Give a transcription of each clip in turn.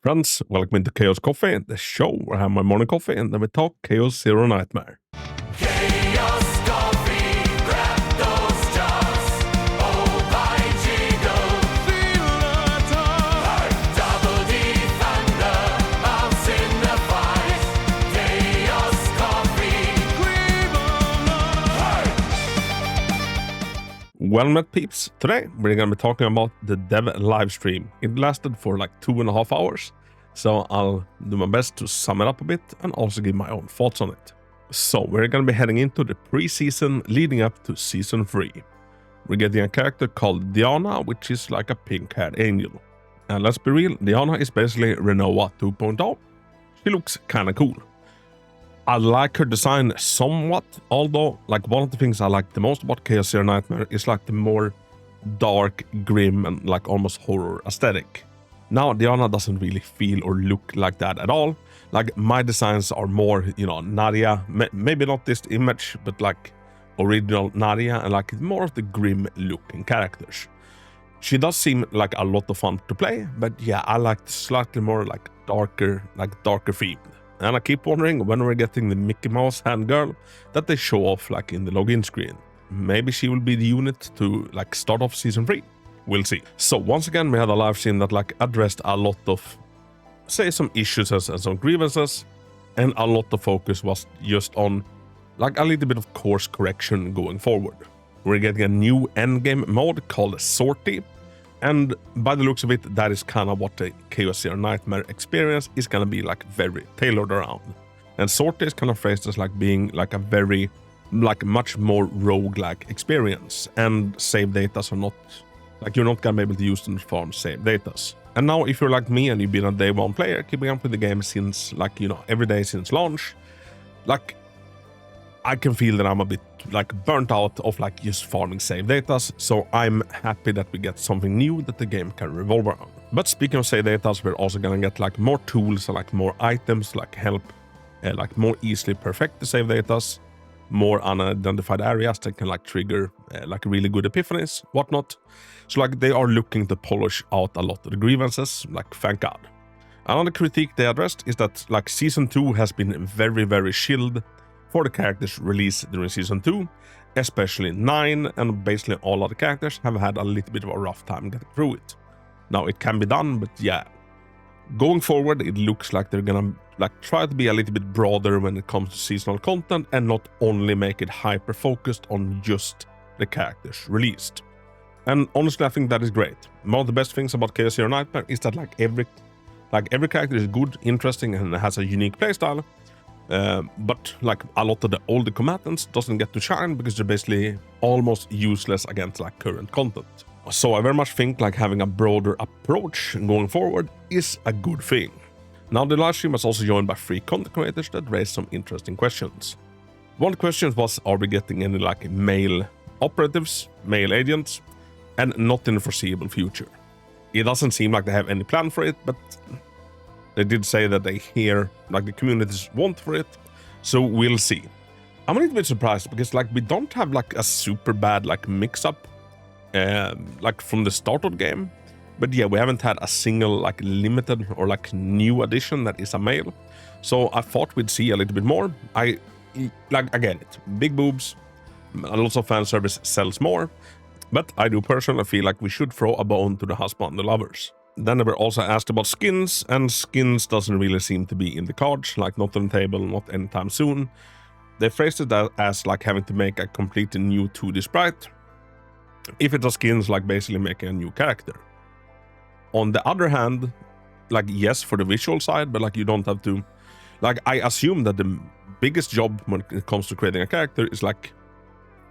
Friends, welcome to Chaos Coffee, the show where I have my morning coffee and then we talk Chaos Zero Nightmare. Chaos Coffee, grab those jars. Oh, by Jiggle, feel the tug. Double D Thunder, mouse in the fight. Chaos Coffee, cream of love. Well met peeps, today we're going to be talking about the dev live stream. It lasted for like 2.5 hours, so I'll do my best to sum it up a bit and also give my own thoughts on it. So we're going to be heading into the preseason leading up to season 3. We're getting a character called Diana, which is like a pink-haired angel. And let's be real, Diana is basically Renoa 2.0. She looks kinda cool. I like her design somewhat, although like one of the things I like the most about Chaos Zero Nightmare is like the more dark, grim and like almost horror aesthetic. Now Diana doesn't really feel or look like that at all. Like my designs are more, Nadia, maybe not this image, but like original Nadia and like more of the grim looking characters. She does seem like a lot of fun to play, but yeah, I like the slightly more like darker themed. And I keep wondering when we're getting the Mickey Mouse hand girl that they show off like in the login screen. Maybe she will be the unit to like start off season 3. We'll see. So once again, we had a live stream that like addressed a lot of, say, some issues and some grievances, and a lot of focus was just on like a little bit of course correction going forward. We're getting a new endgame mode called Sortie, and by the looks of it, that is kind of what the Chaos Zero Nightmare experience is gonna be like very tailored around. And Sortie is kind of phrased as like being like a very, like much more roguelike experience, and save datas are not, like you're not gonna be able to use them to farm save datas. And now if you're like me and you've been a day one player, keeping up with the game since like, every day since launch, like I can feel that I'm a bit like burnt out of like just farming save datas, so I'm happy that we get something new that the game can revolve around. But speaking of save datas, we're also gonna get like more tools and like more items like help like more easily perfect the save datas, more unidentified areas that can like trigger like really good epiphanies, whatnot. So like they are looking to polish out a lot of the grievances, like thank God. Another critique they addressed is that like season 2 has been very, very chilled for the characters released during season 2, especially 9, and basically all other characters have had a little bit of a rough time getting through it. Now it can be done, but yeah, going forward it looks like they're gonna like try to be a little bit broader when it comes to seasonal content and not only make it hyper focused on just the characters released. And honestly, I think that is great. One of the best things about Chaos Zero Nightmare is that like every character is good, interesting, and has a unique playstyle. But like a lot of the older combatants doesn't get to shine because they're basically almost useless against like current content. So I very much think like having a broader approach going forward is a good thing. Now the live stream was also joined by 3 content creators that raised some interesting questions. One question was, are we getting any like male operatives, male agents, and not in the foreseeable future? It doesn't seem like they have any plan for it, but they did say that they hear like the communities want for it, so we'll see. I'm a little bit surprised because like we don't have like a super bad like mix-up like from the start of the game, but yeah, we haven't had a single like limited or like new addition that is a male, so I thought we'd see a little bit more. I get it, big boobs, lots of fan service sells more, but I do personally feel like we should throw a bone to the husband and the lovers. Then they were also asked about skins, and skins doesn't really seem to be in the cards, like not on the table, not anytime soon. They phrased it as like having to make a completely new 2D sprite. If it's a skins, like basically making a new character. On the other hand, like yes, for the visual side, but like you don't have to, like I assume that the biggest job when it comes to creating a character is like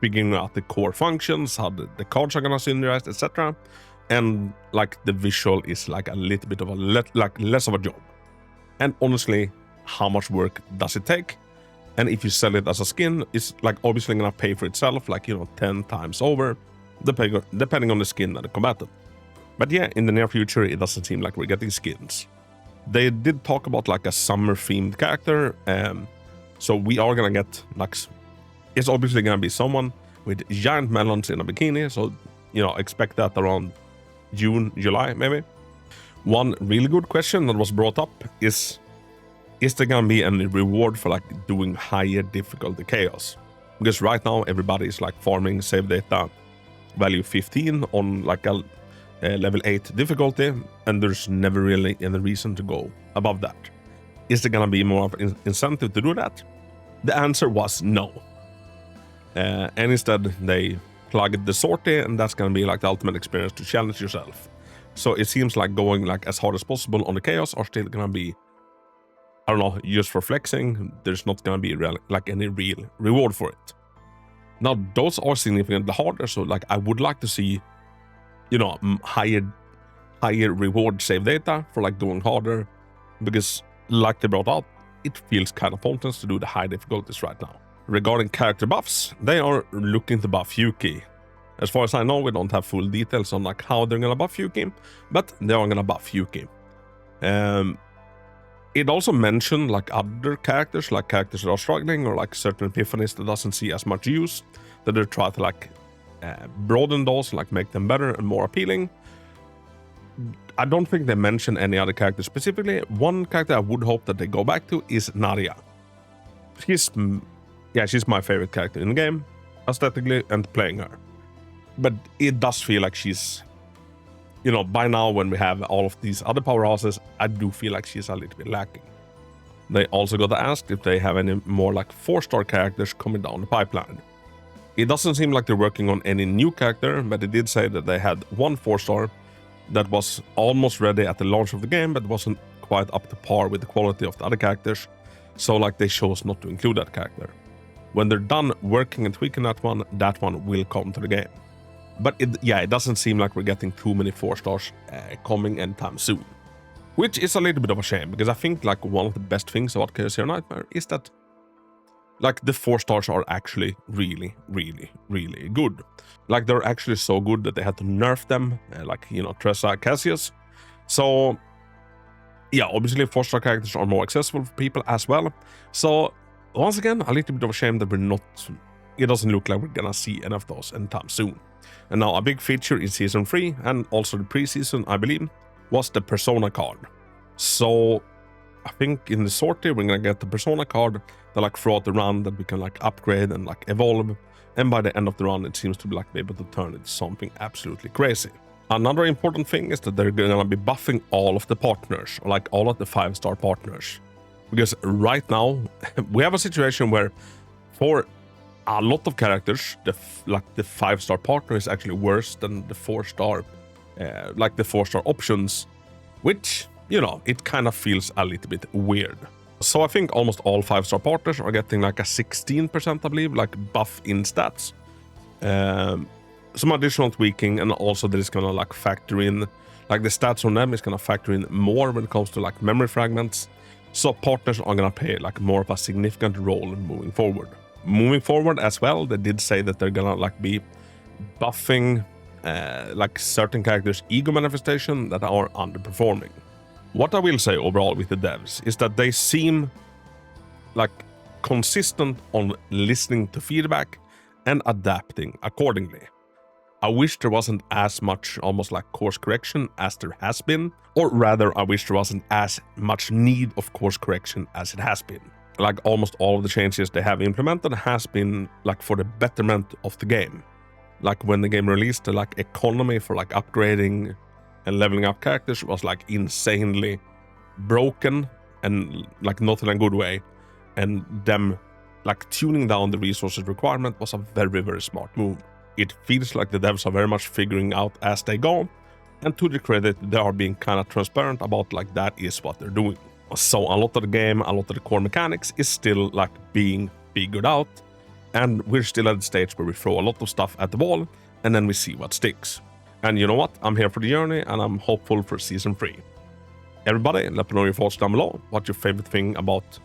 figuring out the core functions, how the cards are gonna synergize, etc. And like the visual is like a little bit of a less of a job. And honestly, how much work does it take? And if you sell it as a skin, it's like obviously gonna pay for itself, like 10 times over, depending on the skin and the combatant. But yeah, in the near future, it doesn't seem like we're getting skins. They did talk about like a summer themed character, so we are gonna get like, it's obviously gonna be someone with giant melons in a bikini, so expect that around June, July maybe. One really good question that was brought up is there gonna be any reward for like doing higher difficulty chaos? Because right now everybody is like farming save data value 15 on like a level 8 difficulty, and there's never really any reason to go above that. Is there gonna be more of an incentive to do that? The answer was no. And instead they plugged the sortie, and that's gonna be like the ultimate experience to challenge yourself. So it seems like going like as hard as possible on the chaos are still gonna be, I don't know, just for flexing. There's not gonna be like any real reward for it. Now those are significantly harder, so like I would like to see, you know, higher reward save data for like going harder, because like they brought out, it feels kind of pointless to do the high difficulties right now. Regarding character buffs, they are looking to buff Yuki. As far as I know, we don't have full details on like how they're gonna buff Yuki, but they are gonna buff Yuki. It also mentioned like other characters, like characters that are struggling or like certain epiphanies that doesn't see as much use, that they try to like broaden those, like make them better and more appealing. I don't think they mention any other characters specifically. One character I would hope that they go back to is Nadia. She's my favorite character in the game, aesthetically and playing her. But it does feel like she's, you know, by now when we have all of these other powerhouses, I do feel like she's a little bit lacking. They also got asked if they have any more like 4-star characters coming down the pipeline. It doesn't seem like they're working on any new character, but they did say that they had one 4-star that was almost ready at the launch of the game, but wasn't quite up to par with the quality of the other characters. So like they chose not to include that character. When they're done working and tweaking that one will come to the game. But it doesn't seem like we're getting too many 4-stars coming anytime soon. Which is a little bit of a shame, because I think like one of the best things about Chaos Hero Nightmare is that like the 4-stars are actually really, really, really good. Like they're actually so good that they had to nerf them, like, you know, Tressa, Cassius. So yeah, obviously 4-star characters are more accessible for people as well. So once again, a little bit of a shame that it doesn't look like we're gonna see any of those anytime soon. And now a big feature in Season 3, and also the preseason, I believe, was the Persona card. So I think in the sortie, we're gonna get the Persona card that like throughout the run that we can like upgrade and like evolve. And by the end of the run, it seems to be like be able to turn it into something absolutely crazy. Another important thing is that they're gonna be buffing all of the partners, or like all of the 5-star partners. Because right now, we have a situation where for a lot of characters, the 5-star partner is actually worse than the 4-star, like the 4-star options, which, you know, it kind of feels a little bit weird. So I think almost all 5-star partners are getting like a 16%, I believe, like buff in stats. Some additional tweaking, and also that is gonna like factor in, like the stats on them is gonna factor in more when it comes to like memory fragments. So partners are gonna play like more of a significant role moving forward. Moving forward as well, they did say that they're gonna like be buffing like certain characters' ego manifestation that are underperforming. What I will say overall with the devs is that they seem like consistent on listening to feedback and adapting accordingly. I wish there wasn't as much almost like course correction as there has been, or rather I wish there wasn't as much need of course correction as it has been. Like almost all of the changes they have implemented has been like for the betterment of the game. Like when the game released, the like economy for like upgrading and leveling up characters was like insanely broken and like not in a good way. And them like tuning down the resources requirement was a very, very smart move. It feels like the devs are very much figuring out as they go, and to their credit, they are being kind of transparent about like that is what they're doing. So a lot of the game, a lot of the core mechanics is still like being figured out, and we're still at the stage where we throw a lot of stuff at the wall and then we see what sticks. And you know what? I'm here for the journey and I'm hopeful for Season 3. Everybody, let me know your thoughts down below. What's your favorite thing about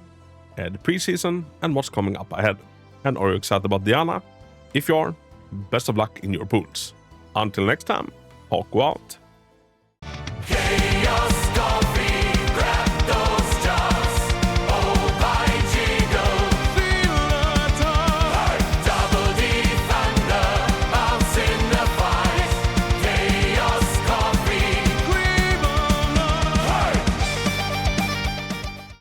the preseason and what's coming up ahead? And are you excited about Diana? If you are, best of luck in your pools. Until next time, Haku out.